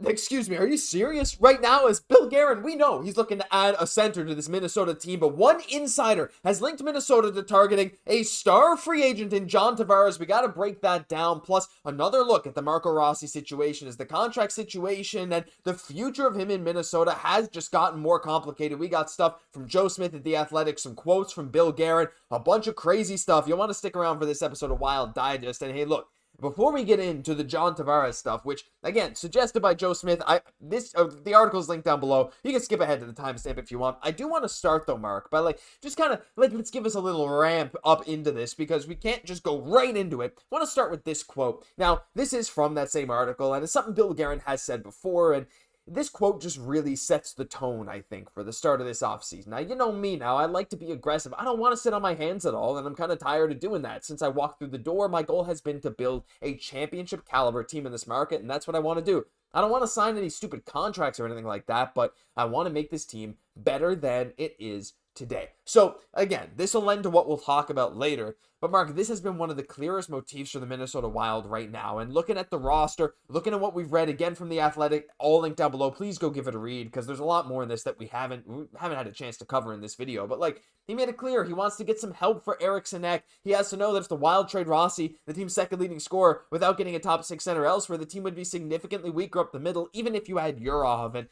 excuse me, are you serious? Right now, as Bill Guerin, we know he's looking to add a center to this Minnesota team, but one insider has linked Minnesota to targeting a star free agent in John Tavares. We got to break that down. Plus, another look at the Marco Rossi situation, as the contract situation and the future of him in Minnesota has just gotten more complicated. We got stuff from Joe Smith at The Athletic, some quotes from Bill Guerin, a bunch of crazy stuff. You'll want to stick around for this episode of Wild Digest. And hey, look, before we get into the John Tavares stuff, which, again, suggested by Joe Smith, the article is linked down below. You can skip ahead to the timestamp if you want. I do want to start, though, Mark, by, just kind of, let's give us a little ramp up into this, because we can't just go right into it. I want to start with this quote. Now, this is from that same article, and it's something Bill Guerin has said before, and this quote just really sets the tone, I think, for the start of this offseason. Now, you know me now. I like to be aggressive. I don't want to sit on my hands at all, and I'm kind of tired of doing that. Since I walked through the door, my goal has been to build a championship caliber team in this market, and that's what I want to do. I don't want to sign any stupid contracts or anything like that, but I want to make this team better than it is today. So, again, this will lend to what we'll talk about later. But, Mark, this has been one of the clearest motifs for the Minnesota Wild right now. And looking at the roster, looking at what we've read, again, from The Athletic, all linked down below, please go give it a read, because there's a lot more in this that we haven't had a chance to cover in this video. But, he made it clear he wants to get some help for Eriksson Ek. He has to know that if the Wild trade Rossi, the team's second leading scorer, without getting a top six center elsewhere, the team would be significantly weaker up the middle, even if you had Urov. And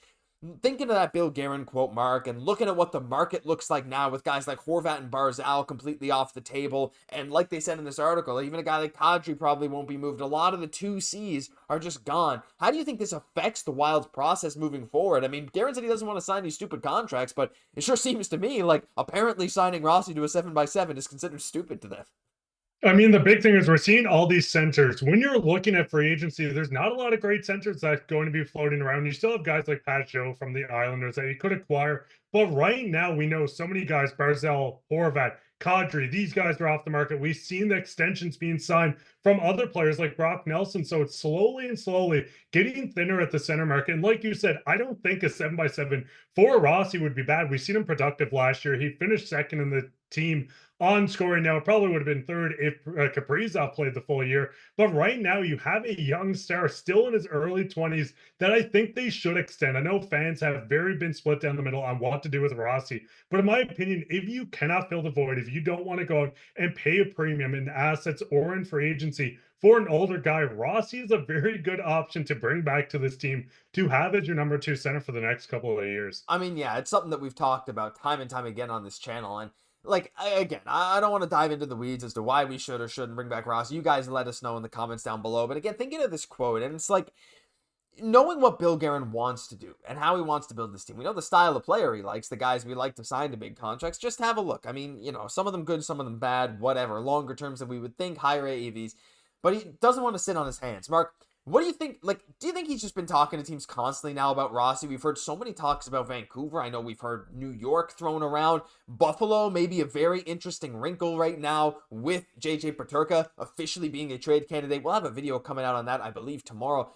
thinking of that Bill Guerin quote, Mark, and looking at what the market looks like now with guys like Horvat and Barzal completely off the table, and like they said in this article, even a guy like Kadri probably won't be moved. A lot of the 2Cs are just gone. How do you think this affects the Wild's process moving forward? I mean, Guerin said he doesn't want to sign these stupid contracts, but it sure seems to me like apparently signing Rossi to a 7x7 is considered stupid to them. I mean, the big thing is we're seeing all these centers. When you're looking at free agency, there's not a lot of great centers that's going to be floating around. You still have guys like Pat Joe from the Islanders that you could acquire. But right now, we know so many guys, Barzal, Horvat, Kadri, these guys are off the market. We've seen the extensions being signed from other players like Brock Nelson. So it's slowly and slowly getting thinner at the center market. And like you said, I don't think a 7x7 for Rossi would be bad. We've seen him productive last year. He finished second in the team on scoring. Now, it probably would have been third if Kaprizov played the full year. But right now, you have a young star still in his early 20s that I think they should extend. I know fans have been split down the middle on what to do with Rossi. But in my opinion, if you cannot fill the void, if you don't want to go out and pay a premium in assets or in free agency for an older guy, Rossi is a very good option to bring back to this team to have as your number 2 center for the next couple of years. I mean, yeah, it's something that we've talked about time and time again on this channel. And I don't want to dive into the weeds as to why we should or shouldn't bring back Rossi. You guys let us know in the comments down below. But again, thinking of this quote, and it's like, knowing what Bill Guerin wants to do and how he wants to build this team. We know the style of player he likes, the guys we like to sign to big contracts. Just have a look. I mean, some of them good, some of them bad, whatever. Longer terms than we would think, higher AAVs. But he doesn't want to sit on his hands. Mark, what do you think? Do you think he's just been talking to teams constantly now about Rossi? We've heard so many talks about Vancouver. I know we've heard New York thrown around. Buffalo, maybe a very interesting wrinkle right now with JJ Peterka officially being a trade candidate. We'll have a video coming out on that, I believe, tomorrow.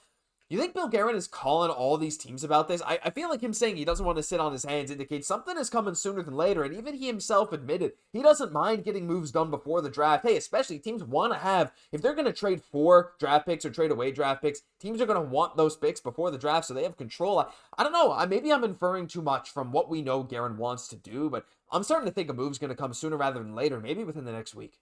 You think Bill Guerin is calling all these teams about this? I feel like him saying he doesn't want to sit on his hands indicates something is coming sooner than later, and even he himself admitted he doesn't mind getting moves done before the draft. Hey, especially teams want to have, if they're going to trade for draft picks or trade away draft picks, teams are going to want those picks before the draft so they have control. I don't know. Maybe I'm inferring too much from what we know Guerin wants to do, but I'm starting to think a move's going to come sooner rather than later, maybe within the next week.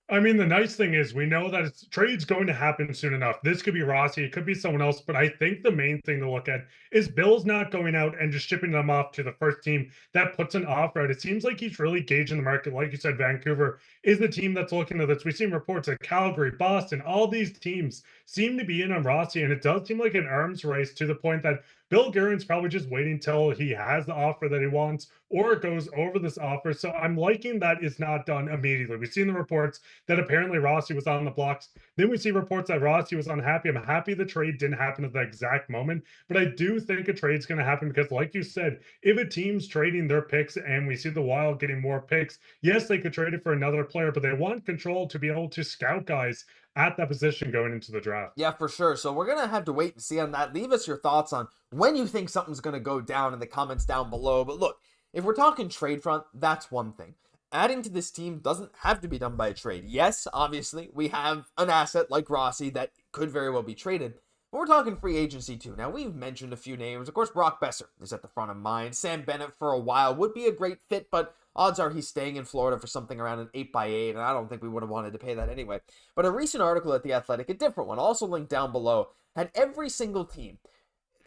I mean, the nice thing is we know that trade's going to happen soon enough. This could be Rossi, it could be someone else, but I think the main thing to look at is Bill's not going out and just shipping them off to the first team that puts an offer out. It seems like he's really gauging the market. Like you said, Vancouver is the team that's looking at this. We've seen reports of Calgary, Boston, all these teams seem to be in on Rossi, and it does seem like an arms race to the point that Bill Guerin's probably just waiting till he has the offer that he wants or goes over this offer. So I'm liking that it's not done immediately. We've seen the reports that apparently Rossi was on the blocks. Then we see reports that Rossi was unhappy. I'm happy the trade didn't happen at the exact moment, but I do think a trade's going to happen because, like you said, if a team's trading their picks and we see the Wild getting more picks, yes, they could trade it for another player, but they want control to be able to scout guys at that position going into the draft. Yeah, for sure. So we're going to have to wait and see on that. Leave us your thoughts on when you think something's going to go down in the comments down below. But look, if we're talking trade front, that's one thing. Adding to this team doesn't have to be done by a trade. Yes, obviously, we have an asset like Rossi that could very well be traded. But we're talking free agency too. Now, we've mentioned a few names. Of course, Brock Besser is at the front of mind. Sam Bennett for a while would be a great fit, but odds are he's staying in Florida for something around an 8x8, and I don't think we would have wanted to pay that anyway. But a recent article at The Athletic, a different one, also linked down below, had every single team,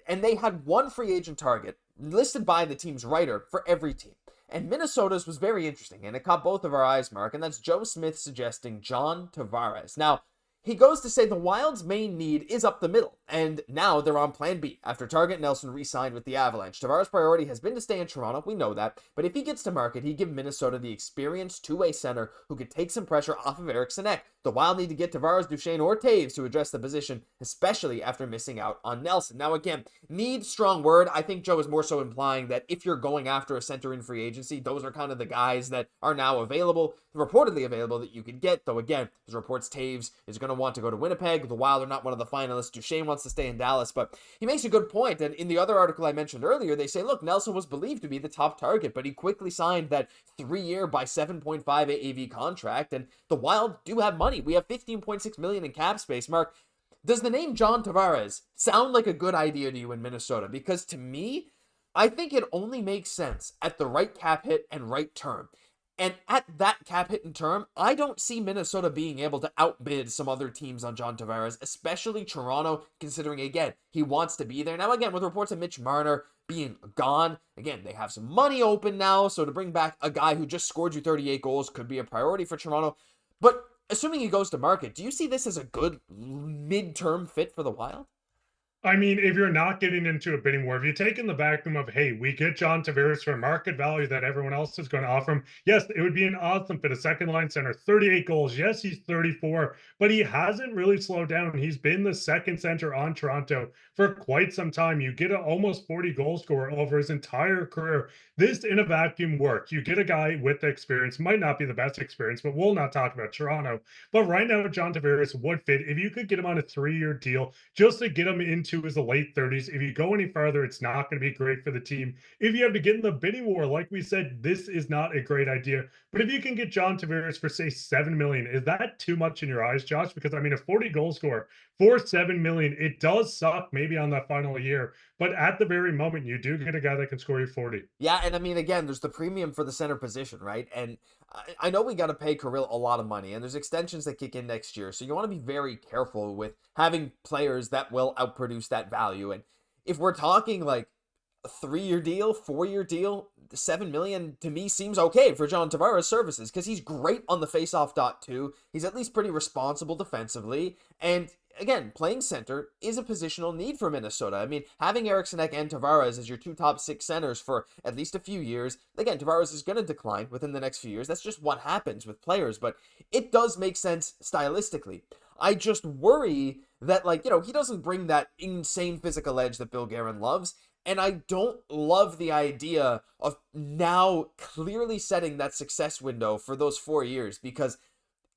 and they had one free agent target listed by the team's writer for every team. And Minnesota's was very interesting, and it caught both of our eyes, Mark, and that's Joe Smith suggesting John Tavares. Now, he goes to say the Wild's main need is up the middle, and now they're on plan B after Target Nelson re-signed with the Avalanche. Tavares' priority has been to stay in Toronto, we know that, but if he gets to market, he'd give Minnesota the experienced two-way center who could take some pressure off of Eriksson Ek. The Wild need to get Tavares, Duchesne, or Taves to address the position, especially after missing out on Nelson. Now again, need, strong word. I think Joe is more so implying that if you're going after a center in free agency, those are kind of the guys that are now available, reportedly available, that you could get. Though again, there's reports Taves is going to want to go to Winnipeg. The Wild are not one of the finalists. Duchesne wants to stay in Dallas, but he makes a good point. And in the other article I mentioned earlier, they say, look, Nelson was believed to be the top target, but he quickly signed that 3-year by 7.5 AAV contract, and the Wild do have money. We have $15.6 million in cap space. Mark, does the name John Tavares sound like a good idea to you in Minnesota? Because to me, I think it only makes sense at the right cap hit and right term. And at that cap hit and term, I don't see Minnesota being able to outbid some other teams on John Tavares, especially Toronto, considering, again, he wants to be there. Now, again, with reports of Mitch Marner being gone, again, they have some money open now, so to bring back a guy who just scored you 38 goals could be a priority for Toronto. But assuming he goes to market, do you see this as a good midterm fit for the Wild? I mean, if you're not getting into a bidding war, if you take in the vacuum of, hey, we get John Tavares for market value that everyone else is going to offer him, yes, it would be an awesome fit, a second line center, 38 goals. Yes, he's 34, but he hasn't really slowed down. He's been the second center on Toronto for quite some time. You get an almost 40 goal scorer over his entire career. This in a vacuum works. You get a guy with the experience, might not be the best experience, but we'll not talk about Toronto. But right now, John Tavares would fit. If you could get him on a 3-year deal just to get him into his late 30s, if you go any farther, it's not going to be great for the team. If you have to get in the bidding war, like we said, this is not a great idea. But if you can get John Tavares for, say, $7 million, is that too much in your eyes, Josh? Because I mean, a 40 goal scorer for $7 million, it does suck maybe on that final year, but at the very moment, you do get a guy that can score you 40. Yeah, and I mean, again, there's the premium for the center position, right? And I know we got to pay Kirill a lot of money, and there's extensions that kick in next year, so you want to be very careful with having players that will outproduce that value. And if we're talking like a 3-year deal, 4-year deal, $7 million to me seems okay for John Tavares' services, because he's great on the faceoff dot too. He's at least pretty responsible defensively, and again, playing center is a positional need for Minnesota. I mean, having Eriksson Ek and Tavares as your two top 6 centers for at least a few years, again, Tavares is going to decline within the next few years. That's just what happens with players, but it does make sense stylistically. I just worry that, like, he doesn't bring that insane physical edge that Bill Guerin loves, and I don't love the idea of now clearly setting that success window for those 4 years, because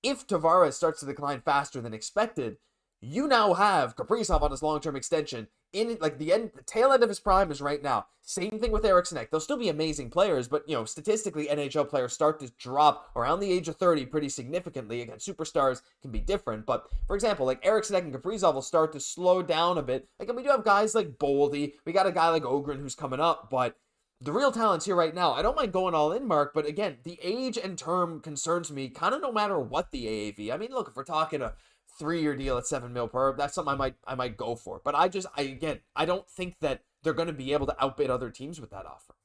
if Tavares starts to decline faster than expected, you now have Kaprizov on his long-term extension in like the tail end of his prime is right now. Same thing with Eriksson Ek. They'll still be amazing players, but statistically, NHL players start to drop around the age of 30 pretty significantly. Again, superstars can be different, but for example, like Eriksson Ek and Kaprizov will start to slow down a bit. Like, and we do have guys like Boldy. We got a guy like Ogren who's coming up, but the real talent's here right now. I don't mind going all in, Mark, but again, the age and term concerns me kind of no matter what the AAV. I mean, look, if we're talking a 3-year deal at $7 million per, that's something I might go for. But I don't think that they're going to be able to outbid other teams with that offer.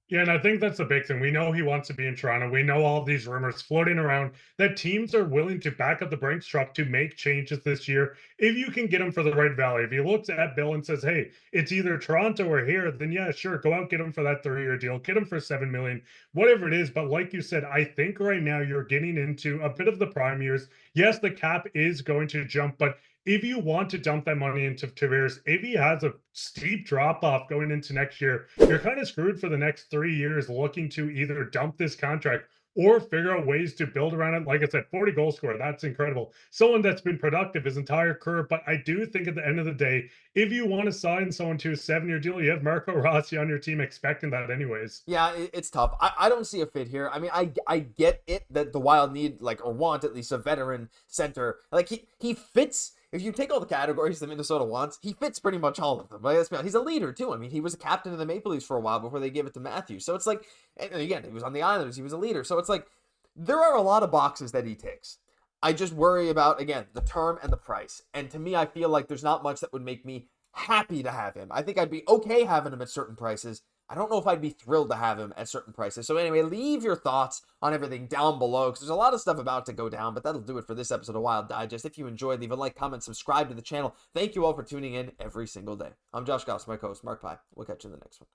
Yeah, and I think that's the big thing. We know he wants to be in Toronto. We know all of these rumors floating around that teams are willing to back up the Brinks truck to make changes this year if you can get him for the right value. If he looks at Bill and says, hey, it's either Toronto or here, then yeah, sure, go out, get him for that 3-year deal, get him for $7 million, whatever it is. But like you said, I think right now you're getting into a bit of the prime years. Yes, the cap is going to jump, but if you want to dump that money into Tavares, if he has a steep drop-off going into next year, you're kind of screwed for the next 3 years looking to either dump this contract or figure out ways to build around it. Like I said, 40 goal scorer, that's incredible. Someone that's been productive his entire career. But I do think at the end of the day, if you want to sign someone to a 7-year deal, you have Marco Rossi on your team expecting that anyways. Yeah, it's tough. I don't see a fit here. I mean, I get it that the Wild need, like, or want at least a veteran center. Like, he fits. if you take all the categories that Minnesota wants, he fits pretty much all of them. Like, let's be honest, he's a leader too. I mean, he was a captain of the Maple Leafs for a while before they gave it to Matthews. So it's like, and again, he was on the Islanders. He was a leader. So it's like, there are a lot of boxes that he ticks. I just worry about, again, the term and the price. And to me, I feel like there's not much that would make me happy to have him. I think I'd be okay having him at certain prices. I don't know if I'd be thrilled to have him at certain prices. So anyway, leave your thoughts on everything down below, because there's a lot of stuff about to go down, but that'll do it for this episode of Wild Digest. If you enjoyed, leave a like, comment, subscribe to the channel. Thank you all for tuning in every single day. I'm Josh Gosse, my co-host, Mark Pye. We'll catch you in the next one.